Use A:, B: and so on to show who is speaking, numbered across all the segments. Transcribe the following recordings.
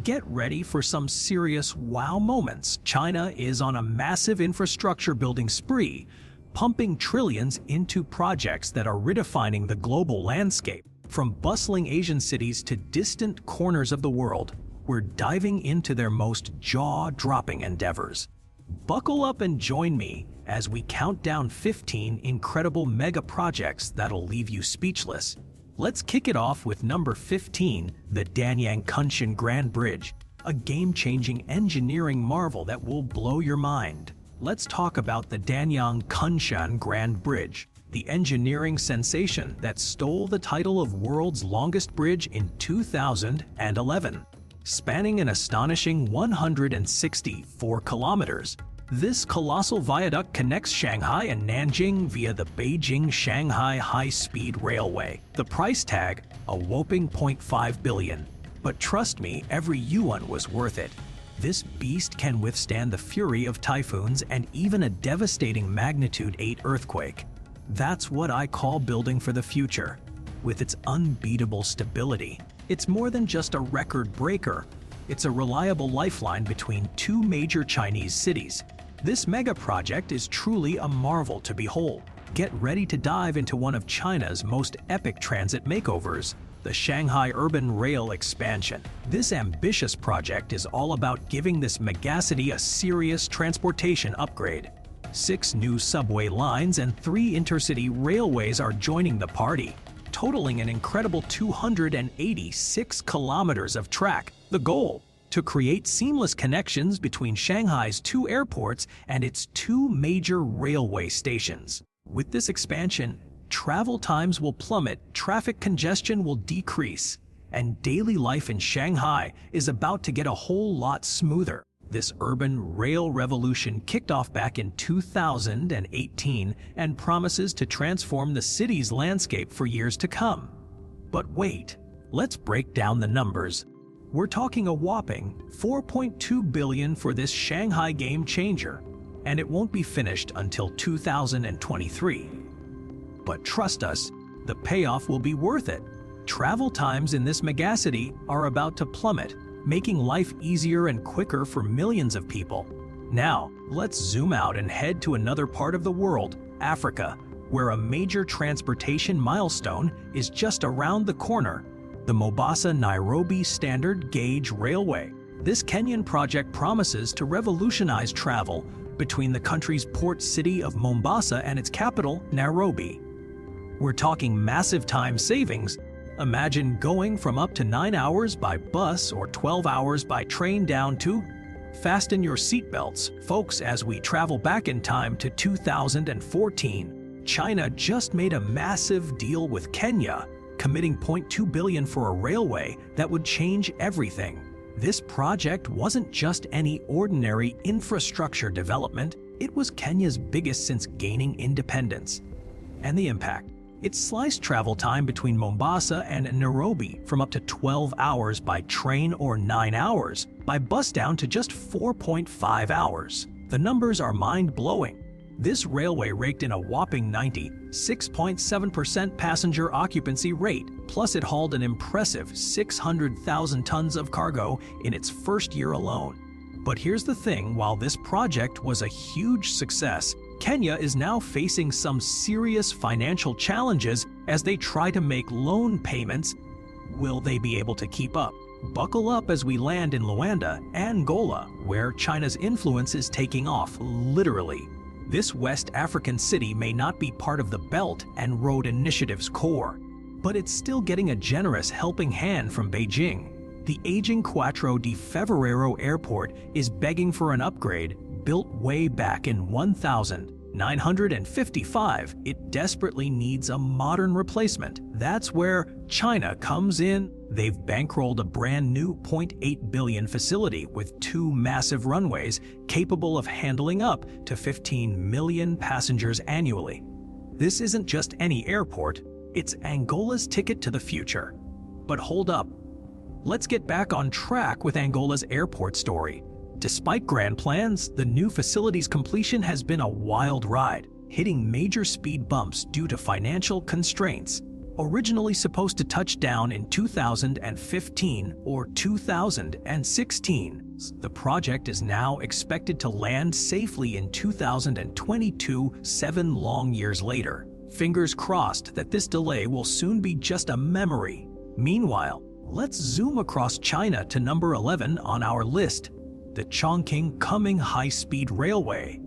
A: Get ready for some serious wow moments. China is on a massive infrastructure building spree, pumping trillions into projects that are redefining the global landscape. From bustling Asian cities to distant corners of the world, we're diving into their most jaw-dropping endeavors. Buckle up and join me as we count down 15 incredible mega projects that'll leave you speechless. Let's kick it off with number 15, the Danyang Kunshan Grand Bridge, a game-changing engineering marvel that will blow your mind. Let's talk about the Danyang Kunshan Grand Bridge, the engineering sensation that stole the title of world's longest bridge in 2011. Spanning an astonishing 164 kilometers, this colossal viaduct connects Shanghai and Nanjing via the Beijing-Shanghai High-Speed Railway. The price tag, a whopping $0.5 billion. But trust me, every yuan was worth it. This beast can withstand the fury of typhoons and even a devastating magnitude 8 earthquake. That's what I call building for the future. With its unbeatable stability, it's more than just a record breaker. It's a reliable lifeline between two major Chinese cities. This mega project is truly a marvel to behold. Get ready to dive into one of China's most epic transit makeovers, the Shanghai Urban Rail Expansion. This ambitious project is all about giving this megacity a serious transportation upgrade. 6 new subway lines and 3 intercity railways are joining the party, totaling an incredible 286 kilometers of track. The goal: to create seamless connections between Shanghai's 2 airports and its 2 major railway stations. With this expansion, travel times will plummet, traffic congestion will decrease, and daily life in Shanghai is about to get a whole lot smoother. This urban rail revolution kicked off back in 2018 and promises to transform the city's landscape for years to come. But wait, let's break down the numbers. We're talking a whopping $4.2 billion for this Shanghai game changer, and it won't be finished until 2023. But trust us, the payoff will be worth it. Travel times in this megacity are about to plummet, making life easier and quicker for millions of people. Now, let's zoom out and head to another part of the world, Africa, where a major transportation milestone is just around the corner: the Mombasa-Nairobi Standard Gauge Railway. This Kenyan project promises to revolutionize travel between the country's port city of Mombasa and its capital, Nairobi. We're talking massive time savings. Imagine going from up to 9 hours by bus or 12 hours by train down to... Fasten your seatbelts, folks, as we travel back in time to 2014. China just made a massive deal with Kenya, committing $0.2 billion for a railway that would change everything. This project wasn't just any ordinary infrastructure development, it was Kenya's biggest since gaining independence. And the impact: it sliced travel time between Mombasa and Nairobi from up to 12 hours by train or 9 hours by bus down to just 4.5 hours. The numbers are mind-blowing. This railway raked in a whopping 96.7% passenger occupancy rate, plus it hauled an impressive 600,000 tons of cargo in its first year alone. But here's the thing: while this project was a huge success, Kenya is now facing some serious financial challenges as they try to make loan payments. Will they be able to keep up? Buckle up as we land in Luanda, Angola, where China's influence is taking off, literally. This West African city may not be part of the Belt and Road Initiative's core, but it's still getting a generous helping hand from Beijing. The aging Quatro de Fevereiro airport is begging for an upgrade. Built way back in 1955, it desperately needs a modern replacement. That's where China comes in. They've bankrolled a brand new $0.8 billion facility with 2 massive runways capable of handling up to 15 million passengers annually. This isn't just any airport, it's Angola's ticket to the future. But hold up. Let's get back on track with Angola's airport story. Despite grand plans, the new facility's completion has been a wild ride, hitting major speed bumps due to financial constraints. Originally supposed to touch down in 2015 or 2016, the project is now expected to land safely in 2022, 7 long years later. Fingers crossed that this delay will soon be just a memory. Meanwhile, let's zoom across China to number 11 on our list, the Chongqing-Kunming high-speed railway.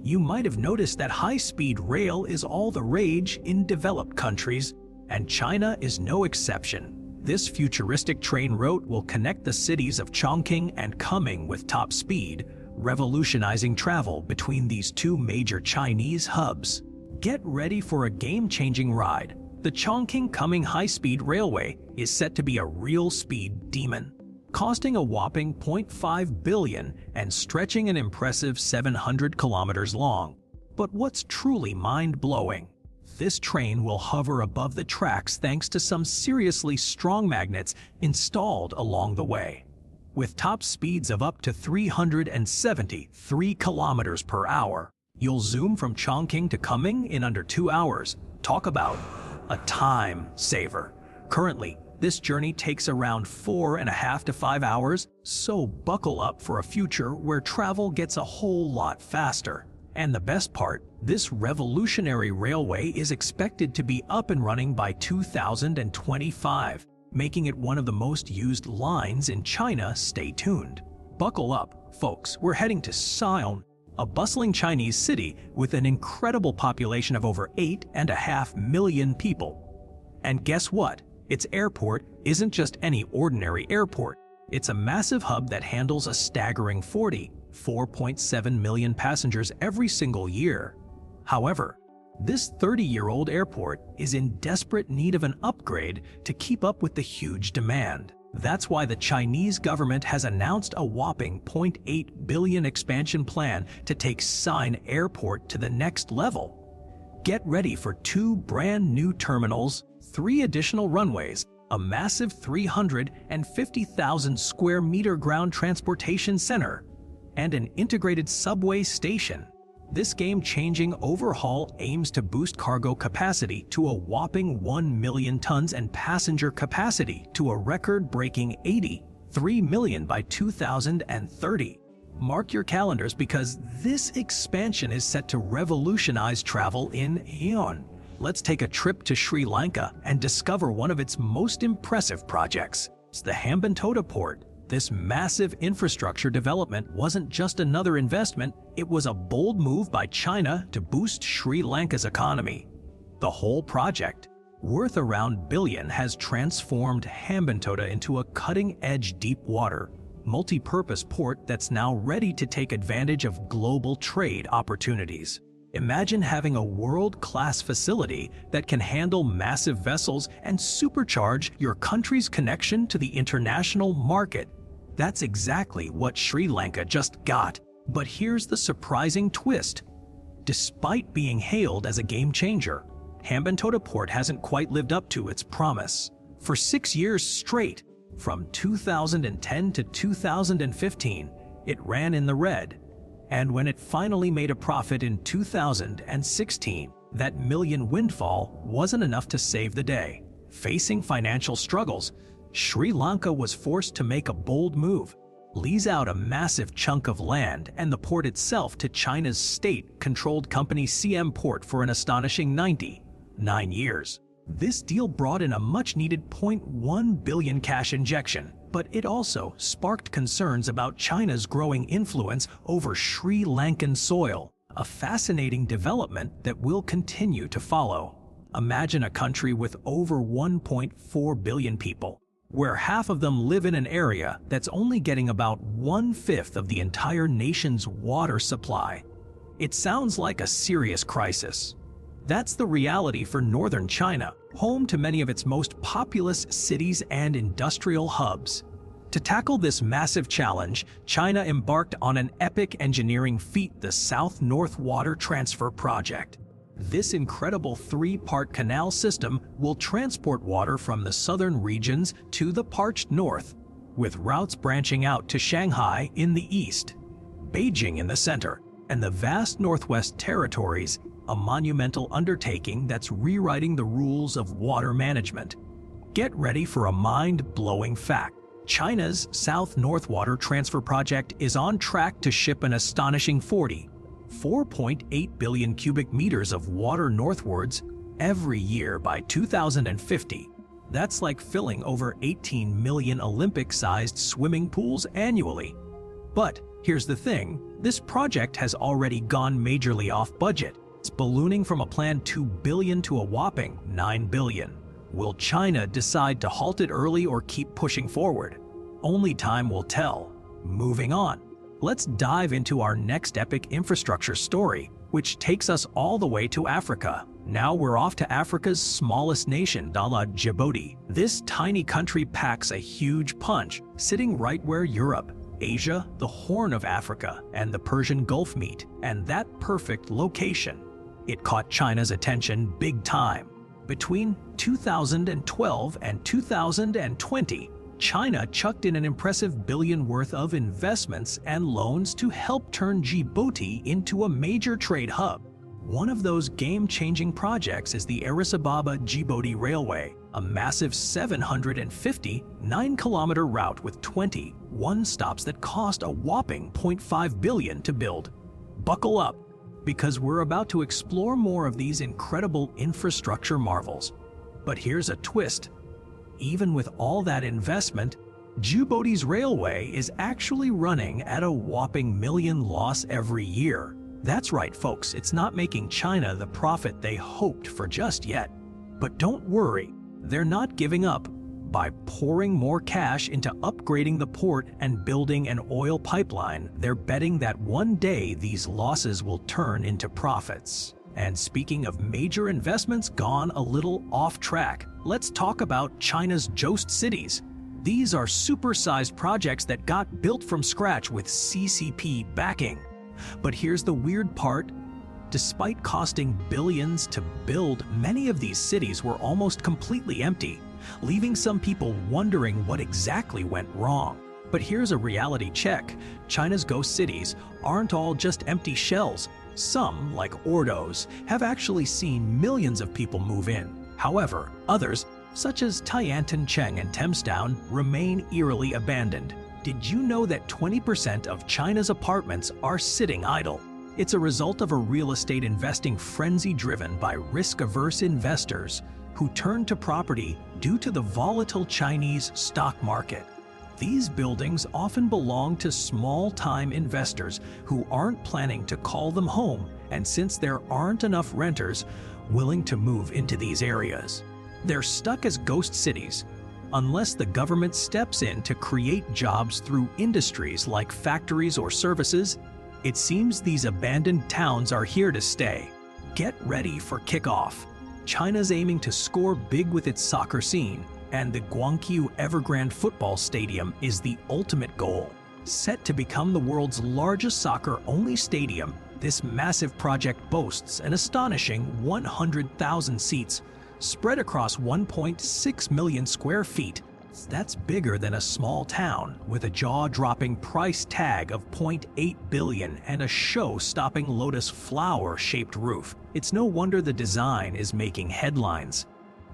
A: You might have noticed that high-speed rail is all the rage in developed countries, and China is no exception. This futuristic train route will connect the cities of Chongqing and Kunming with top speed, revolutionizing travel between these two major Chinese hubs. Get ready for a game-changing ride. The Chongqing-Kunming high-speed railway is set to be a real speed demon, costing a whopping $0.5 billion and stretching an impressive 700 kilometers long. But what's truly mind-blowing? This train will hover above the tracks thanks to some seriously strong magnets installed along the way. With top speeds of up to 373 kilometers per hour, you'll zoom from Chongqing to Kunming in under 2 hours. Talk about a time saver. Currently, this journey takes around 4.5 to 5 hours, so buckle up for a future where travel gets a whole lot faster. And the best part, this revolutionary railway is expected to be up and running by 2025, making it one of the most used lines in China. Stay tuned. Buckle up, folks. We're heading to Sion, a bustling Chinese city with an incredible population of over 8.5 million people. And guess what? Its airport isn't just any ordinary airport. It's a massive hub that handles a staggering 4.7 million passengers every single year. However, this 30-year-old airport is in desperate need of an upgrade to keep up with the huge demand. That's why the Chinese government has announced a whopping $0.8 billion expansion plan to take Sion Airport to the next level. Get ready for 2 brand new terminals, 3 additional runways, a massive 350,000 square meter ground transportation center, and an integrated subway station. This game-changing overhaul aims to boost cargo capacity to a whopping 1 million tons and passenger capacity to a record-breaking 83 million by 2030. Mark your calendars because this expansion is set to revolutionize travel in ASEAN. Let's take a trip to Sri Lanka and discover one of its most impressive projects. It's the Hambantota Port. This massive infrastructure development wasn't just another investment, it was a bold move by China to boost Sri Lanka's economy. The whole project, worth around $1 billion, has transformed Hambantota into a cutting-edge deep-water, multi-purpose port that's now ready to take advantage of global trade opportunities. Imagine having a world-class facility that can handle massive vessels and supercharge your country's connection to the international market. That's exactly what Sri Lanka just got. But here's the surprising twist. Despite being hailed as a game-changer, Hambantota Port hasn't quite lived up to its promise. For 6 years straight, from 2010 to 2015, it ran in the red. And when it finally made a profit in 2016, that million windfall wasn't enough to save the day. Facing financial struggles, Sri Lanka was forced to make a bold move, lease out a massive chunk of land and the port itself to China's state-controlled company CM Port for an astonishing 99 years. This deal brought in a much-needed $0.1 billion cash injection, but it also sparked concerns about China's growing influence over Sri Lankan soil, a fascinating development that will continue to follow. Imagine a country with over 1.4 billion people, where half of them live in an area that's only getting about 1/5 of the entire nation's water supply. It sounds like a serious crisis. That's the reality for northern China, home to many of its most populous cities and industrial hubs. To tackle this massive challenge, China embarked on an epic engineering feat, the South-North Water Transfer Project. This incredible 3-part canal system will transport water from the southern regions to the parched north, with routes branching out to Shanghai in the east, Beijing in the center, and the vast Northwest Territories a monumental undertaking that's rewriting the rules of water management. Get ready for a mind-blowing fact. China's South-North Water Transfer Project is on track to ship an astonishing 4.8 billion cubic meters of water northwards every year by 2050. That's like filling over 18 million Olympic-sized swimming pools annually. But here's the thing, this project has already gone majorly off budget. It's ballooning from a planned $2 billion to a whopping $9 billion. Will China decide to halt it early or keep pushing forward? Only time will tell. Moving on, let's dive into our next epic infrastructure story, which takes us all the way to Africa. Now we're off to Africa's smallest nation, Djibouti. This tiny country packs a huge punch, sitting right where Europe, Asia, the Horn of Africa, and the Persian Gulf meet, and that perfect location. It caught China's attention big time. Between 2012 and 2020, China chucked in an impressive $1 billion worth of investments and loans to help turn Djibouti into a major trade hub. One of those game-changing projects is the Addis Ababa-Djibouti Railway, a massive 750 9-kilometer route with 21 stops that cost a whopping $0.5 billion to build. Buckle up, because we're about to explore more of these incredible infrastructure marvels. But here's a twist. Even with all that investment, Djibouti's railway is actually running at a whopping $1 million loss every year. That's right, folks, it's not making China the profit they hoped for just yet. But don't worry, they're not giving up. By pouring more cash into upgrading the port and building an oil pipeline, they're betting that one day these losses will turn into profits. And speaking of major investments gone a little off track, let's talk about China's Jost cities. These are super-sized projects that got built from scratch with CCP backing. But here's the weird part. Despite costing billions to build, many of these cities were almost completely empty, leaving some people wondering what exactly went wrong. But here's a reality check. China's ghost cities aren't all just empty shells. Some, like Ordos, have actually seen millions of people move in. However, others, such as Tiantancheng and Thamestown, remain eerily abandoned. Did you know that 20% of China's apartments are sitting idle? It's a result of a real estate investing frenzy driven by risk-averse investors who turn to property due to the volatile Chinese stock market. These buildings often belong to small-time investors who aren't planning to call them home, and since there aren't enough renters willing to move into these areas, they're stuck as ghost cities. Unless the government steps in to create jobs through industries like factories or services, it seems these abandoned towns are here to stay. Get ready for kickoff. China's aiming to score big with its soccer scene, and the Guangqiu Evergrande Football Stadium is the ultimate goal. Set to become the world's largest soccer-only stadium, this massive project boasts an astonishing 100,000 seats, spread across 1.6 million square feet. That's bigger than a small town, with a jaw-dropping price tag of $0.8 billion and a show-stopping lotus flower-shaped roof. It's no wonder the design is making headlines.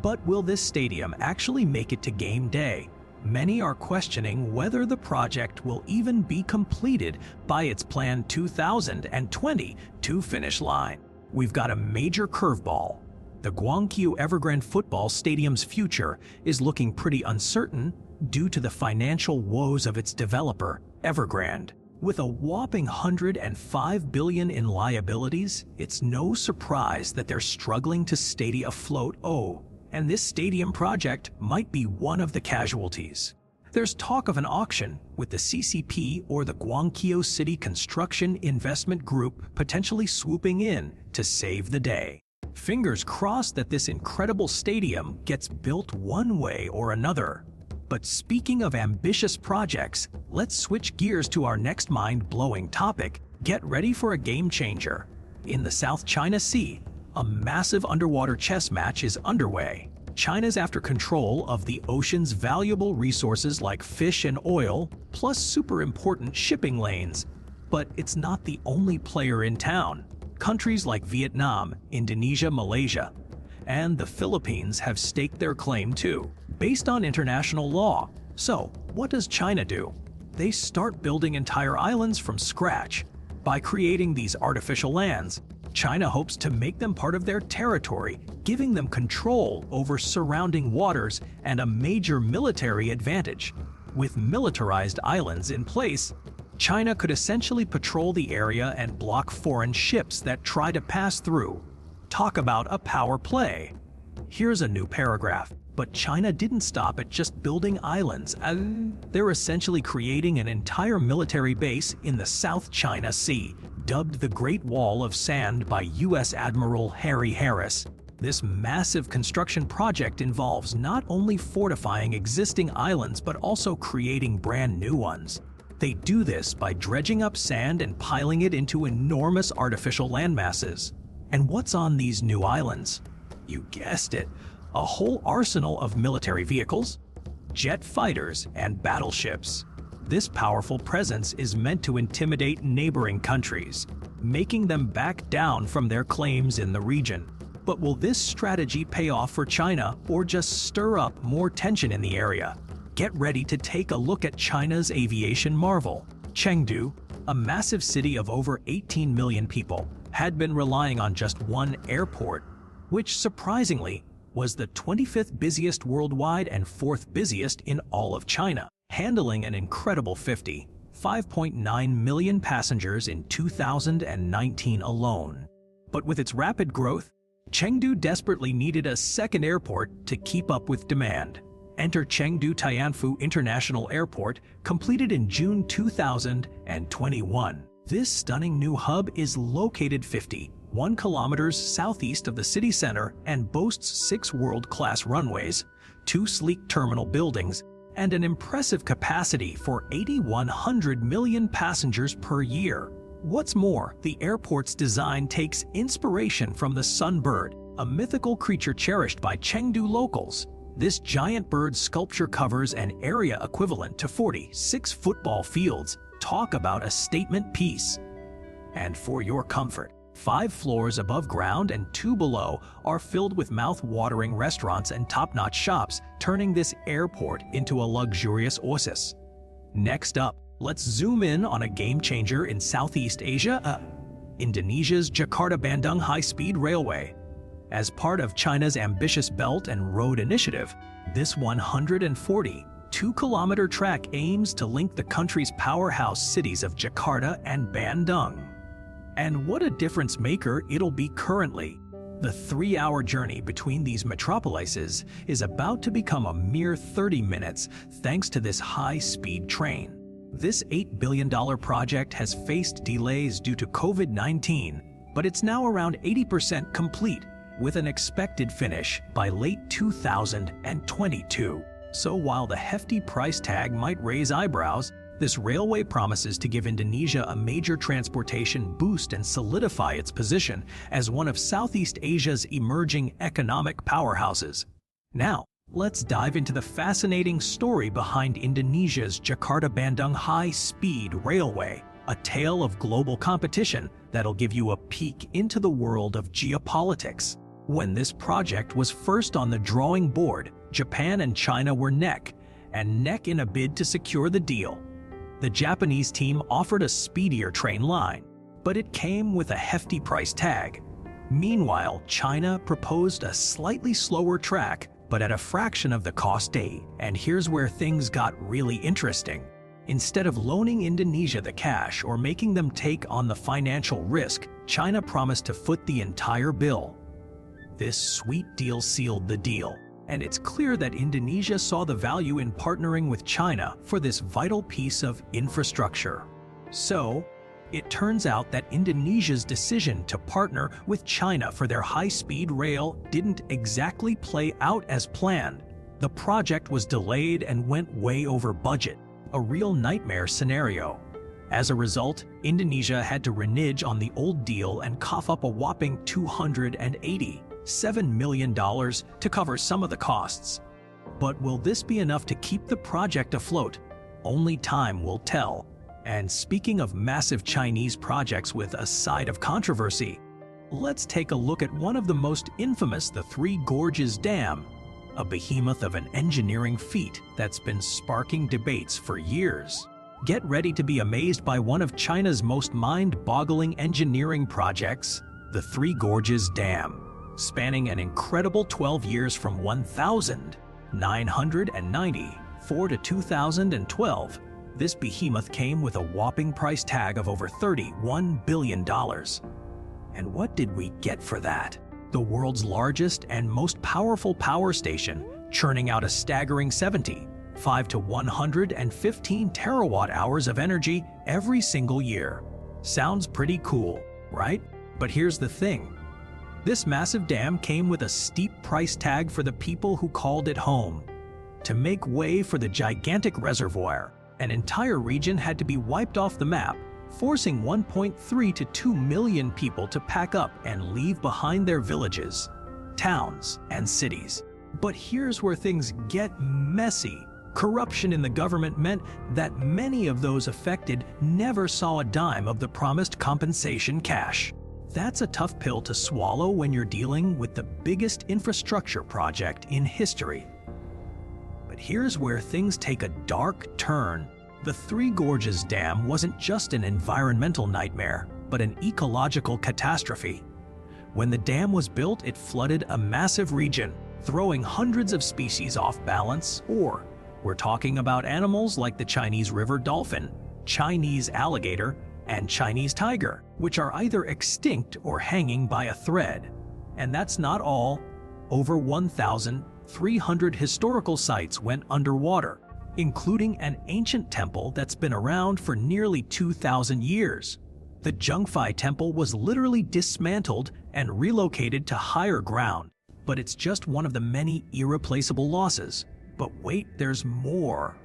A: But will this stadium actually make it to game day? Many are questioning whether the project will even be completed by its planned 2022 finish line. We've got a major curveball. The Guangqiu Evergrande Football Stadium's future is looking pretty uncertain due to the financial woes of its developer, Evergrande. With a whopping $105 billion in liabilities, it's no surprise that they're struggling to stay afloat. And this stadium project might be one of the casualties. There's talk of an auction, with the CCP or the Guangqiu City Construction Investment Group potentially swooping in to save the day. Fingers crossed that this incredible stadium gets built one way or another. But speaking of ambitious projects, let's switch gears to our next mind-blowing topic. Get ready for a game changer. In the South China Sea, a massive underwater chess match is underway. China's after control of the ocean's valuable resources like fish and oil, plus super important shipping lanes. But it's not the only player in town. Countries like Vietnam, Indonesia, Malaysia, and the Philippines have staked their claim too, based on international law. So, what does China do? They start building entire islands from scratch. By creating these artificial lands, China hopes to make them part of their territory, giving them control over surrounding waters and a major military advantage. With militarized islands in place, China could essentially patrol the area and block foreign ships that try to pass through. Talk about a power play. Here's a new paragraph. But China didn't stop at just building islands. They're essentially creating an entire military base in the South China Sea, dubbed the Great Wall of Sand by U.S. Admiral Harry Harris. This massive construction project involves not only fortifying existing islands but also creating brand new ones. They do this by dredging up sand and piling it into enormous artificial landmasses. And what's on these new islands? You guessed it. A whole arsenal of military vehicles, jet fighters, and battleships. This powerful presence is meant to intimidate neighboring countries, making them back down from their claims in the region. But will this strategy pay off for China or just stir up more tension in the area? Get ready to take a look at China's aviation marvel. Chengdu, a massive city of over 18 million people, had been relying on just one airport, which surprisingly was the 25th busiest worldwide and 4th busiest in all of China, handling an incredible 5.9 million passengers in 2019 alone. But with its rapid growth, Chengdu desperately needed a second airport to keep up with demand. Enter Chengdu Tianfu International Airport, completed in June 2021. This stunning new hub is located 51 kilometers southeast of the city center and boasts 6 world-class runways, 2 sleek terminal buildings, and an impressive capacity for 8,100 million passengers per year. What's more, the airport's design takes inspiration from the sunbird, a mythical creature cherished by Chengdu locals. This giant bird sculpture covers an area equivalent to 46 football fields. Talk about a statement piece. And for your comfort, 5 floors above ground and 2 below are filled with mouth-watering restaurants and top-notch shops, turning this airport into a luxurious oasis. Next up, let's zoom in on a game-changer in Southeast Asia, Indonesia's Jakarta-Bandung high-speed railway. As part of China's ambitious Belt and Road Initiative, this 142-kilometer track aims to link the country's powerhouse cities of Jakarta and Bandung. And what a difference maker it'll be currently. The 3-hour journey between these metropolises is about to become a mere 30 minutes thanks to this high-speed train. This $8 billion project has faced delays due to COVID-19, but it's now around 80% complete, with an expected finish by late 2022. So while the hefty price tag might raise eyebrows, this railway promises to give Indonesia a major transportation boost and solidify its position as one of Southeast Asia's emerging economic powerhouses. Now, let's dive into the fascinating story behind Indonesia's Jakarta-Bandung high-speed railway, a tale of global competition that'll give you a peek into the world of geopolitics. When this project was first on the drawing board, Japan and China were neck and neck in a bid to secure the deal. The Japanese team offered a speedier train line, but it came with a hefty price tag. Meanwhile, China proposed a slightly slower track, but at a fraction of the cost. And here's where things got really interesting. Instead of loaning Indonesia the cash or making them take on the financial risk, China promised to foot the entire bill. This sweet deal sealed the deal, and it's clear that Indonesia saw the value in partnering with China for this vital piece of infrastructure. So, it turns out that Indonesia's decision to partner with China for their high-speed rail didn't exactly play out as planned. The project was delayed and went way over budget, a real nightmare scenario. As a result, Indonesia had to renege on the old deal and cough up a whopping $287 million to cover some of the costs. But will this be enough to keep the project afloat? Only time will tell. And speaking of massive Chinese projects with a side of controversy, Let's take a look at one of the most infamous, the Three Gorges Dam, a behemoth of an engineering feat that's been sparking debates for years. Get ready to be amazed by one of China's most mind-boggling engineering projects, the Three Gorges Dam. Spanning an incredible 12 years from 1994 to 2012, this behemoth came with a whopping price tag of over $31 billion. And what did we get for that? The world's largest and most powerful power station, churning out a staggering 75 to 115 terawatt-hours of energy every single year. Sounds pretty cool, right? But here's the thing. This massive dam came with a steep price tag for the people who called it home. To make way for the gigantic reservoir, an entire region had to be wiped off the map, forcing 1.3 to 2 million people to pack up and leave behind their villages, towns, and cities. But here's where things get messy. Corruption in the government meant that many of those affected never saw a dime of the promised compensation cash. That's a tough pill to swallow when you're dealing with the biggest infrastructure project in history. But here's where things take a dark turn. The Three Gorges Dam wasn't just an environmental nightmare, but an ecological catastrophe. When the dam was built, it flooded a massive region, throwing hundreds of species off balance. Or we're talking about animals like the Chinese river dolphin, Chinese alligator, and Chinese tiger, which are either extinct or hanging by a thread. And that's not all. Over 1,300 historical sites went underwater, including an ancient temple that's been around for nearly 2,000 years. The Zhengfei Temple was literally dismantled and relocated to higher ground, but it's just one of the many irreplaceable losses. But wait, there's more.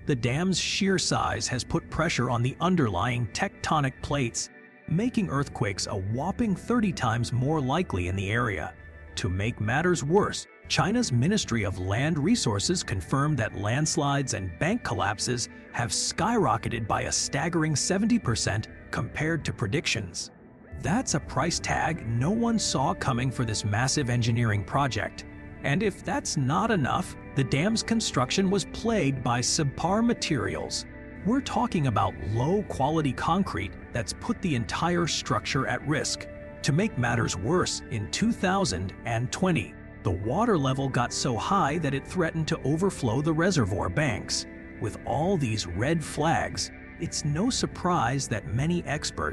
A: The dam's sheer size has put pressure on the underlying tectonic plates, making earthquakes a whopping 30 times more likely in the area. To make matters worse, China's Ministry of Land Resources confirmed that landslides and bank collapses have skyrocketed by a staggering 70% compared to predictions. That's a price tag no one saw coming for this massive engineering project. And if that's not enough, the dam's construction was plagued by subpar materials. We're talking about low-quality concrete that's put the entire structure at risk. To make matters worse, in 2020, the water level got so high that it threatened to overflow the reservoir banks. With all these red flags, it's no surprise that many experts